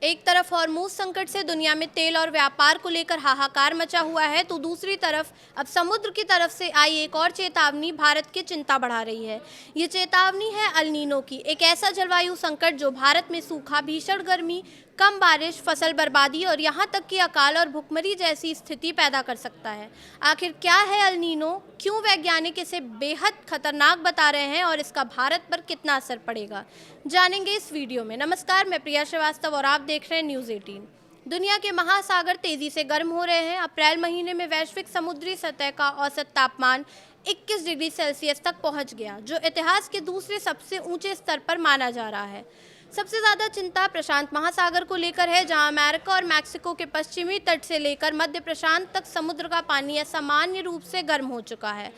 एक तरफ हॉर्मूज संकट से दुनिया में तेल और व्यापार को लेकर हाहाकार मचा हुआ है, तो दूसरी तरफ अब समुद्र की तरफ से आई एक और चेतावनी भारत की चिंता बढ़ा रही है। ये चेतावनी है अल नीनो की, एक ऐसा जलवायु संकट जो भारत में सूखा, भीषण गर्मी, कम बारिश, फसल बर्बादी और यहाँ तक कि अकाल और भुखमरी जैसी स्थिति पैदा कर सकता है। आखिर क्या है अल नीनो, क्यों वैज्ञानिक इसे बेहद खतरनाक बता रहे हैं और इसका भारत पर कितना असर पड़ेगा, जानेंगे इस वीडियो में। नमस्कार, मैं प्रिया श्रीवास्तव और आप देख रहे हैं न्यूज़ 18। दुनिया के महासागर तेजी से गर्म हो रहे हैं। अप्रैल महीने में वैश्विक समुद्री सतह का औसत तापमान 21 डिग्री सेल्सियस तक पहुंच गया, जो इतिहास के दूसरे सबसे ऊंचे स्तर पर माना जा रहा है। सबसे ज़्यादा चिंता प्रशांत महासागर को लेकर है, जहां अमेरिका और मैक्सिको के पश्चिमी तट से लेकर मध्य प्रशांत तक समुद्र का पानी असामान्य रूप से गर्म हो चुका है।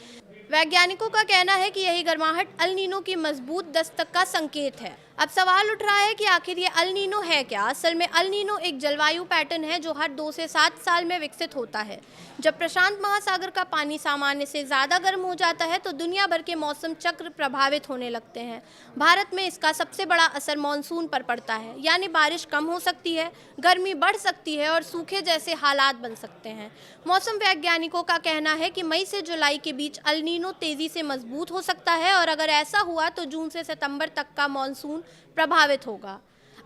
वैज्ञानिकों का कहना है कि यही गर्माहट अल नीनो की मजबूत दस्तक का संकेत है। अब सवाल उठ रहा है कि आखिर ये अल नीनो है क्या? असल में अल नीनो एक जलवायु पैटर्न है जो हर 2 से 7 साल में विकसित होता है। जब प्रशांत महासागर का पानी सामान्य से ज़्यादा गर्म हो जाता है तो दुनिया भर के मौसम चक्र प्रभावित होने लगते हैं। भारत में इसका सबसे बड़ा असर मानसून पर पड़ता है, यानी बारिश कम हो सकती है, गर्मी बढ़ सकती है और सूखे जैसे हालात बन सकते हैं। मौसम वैज्ञानिकों का कहना है कि मई से जुलाई के बीच अल नीनो तेज़ी से मजबूत हो सकता है और अगर ऐसा हुआ तो जून से सितंबर तक का मानसून प्रभावित होगा।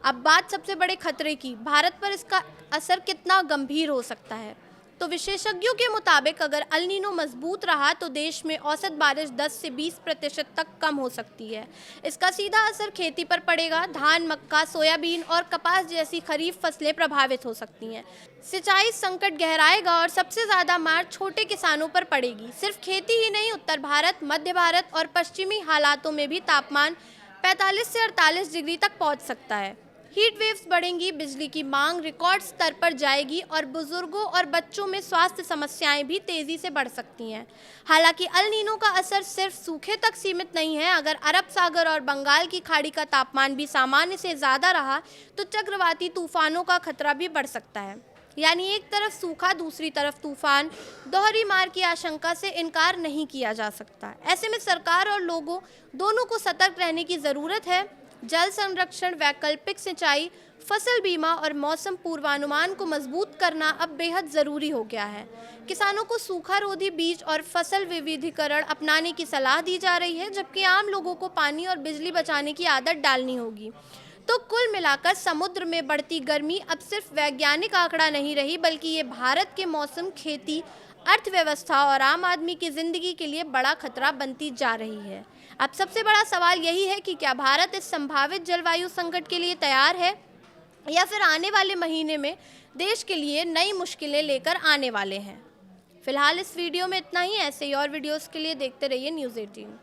अब बात सबसे बड़े खतरे की, भारत पर इसका असर कितना गंभीर हो सकता है। तो विशेषज्ञों के मुताबिक अगर अल नीनो मजबूत रहा तो देश में औसत बारिश 10 से 20% तक कम हो सकती है। इसका सीधा असर खेती पर पड़ेगा। धान, मक्का, सोयाबीन और कपास जैसी खरीफ फसलें प्रभावित हो सकती हैं। सिंचाई संकट गहराएगा और सबसे ज़्यादा मार छोटे किसानों पर पड़ेगी। सिर्फ खेती ही नहीं, उत्तर भारत, मध्य भारत और पश्चिमी हालातों में भी तापमान 45 से 48 डिग्री तक पहुंच सकता है। हीट वेव्स बढ़ेंगी, बिजली की मांग रिकॉर्ड स्तर पर जाएगी और बुजुर्गों और बच्चों में स्वास्थ्य समस्याएं भी तेजी से बढ़ सकती हैं। हालांकि अल नीनो का असर सिर्फ सूखे तक सीमित नहीं है। अगर अरब सागर और बंगाल की खाड़ी का तापमान भी सामान्य से ज़्यादा रहा तो चक्रवाती तूफानों का खतरा भी बढ़ सकता है। यानी एक तरफ सूखा, दूसरी तरफ तूफान, दोहरी मार की आशंका से इनकार नहीं किया जा सकता। ऐसे में सरकार और लोगों दोनों को सतर्क रहने की ज़रूरत है। जल संरक्षण, वैकल्पिक सिंचाई, फसल बीमा और मौसम पूर्वानुमान को मजबूत करना अब बेहद ज़रूरी हो गया है। किसानों को सूखा रोधी बीज और फसल विविधीकरण अपनाने की सलाह दी जा रही है, जबकि आम लोगों को पानी और बिजली बचाने की आदत डालनी होगी। तो कुल मिलाकर समुद्र में बढ़ती गर्मी अब सिर्फ वैज्ञानिक आंकड़ा नहीं रही, बल्कि ये भारत के मौसम, खेती, अर्थव्यवस्था और आम आदमी की जिंदगी के लिए बड़ा खतरा बनती जा रही है। अब सबसे बड़ा सवाल यही है कि क्या भारत इस संभावित जलवायु संकट के लिए तैयार है या फिर आने वाले महीने में देश के लिए नई मुश्किलें लेकर आने वाले हैं। फिलहाल इस वीडियो में इतना ही। ऐसे ही और वीडियोस के लिए देखते रहिए न्यूज़ 18।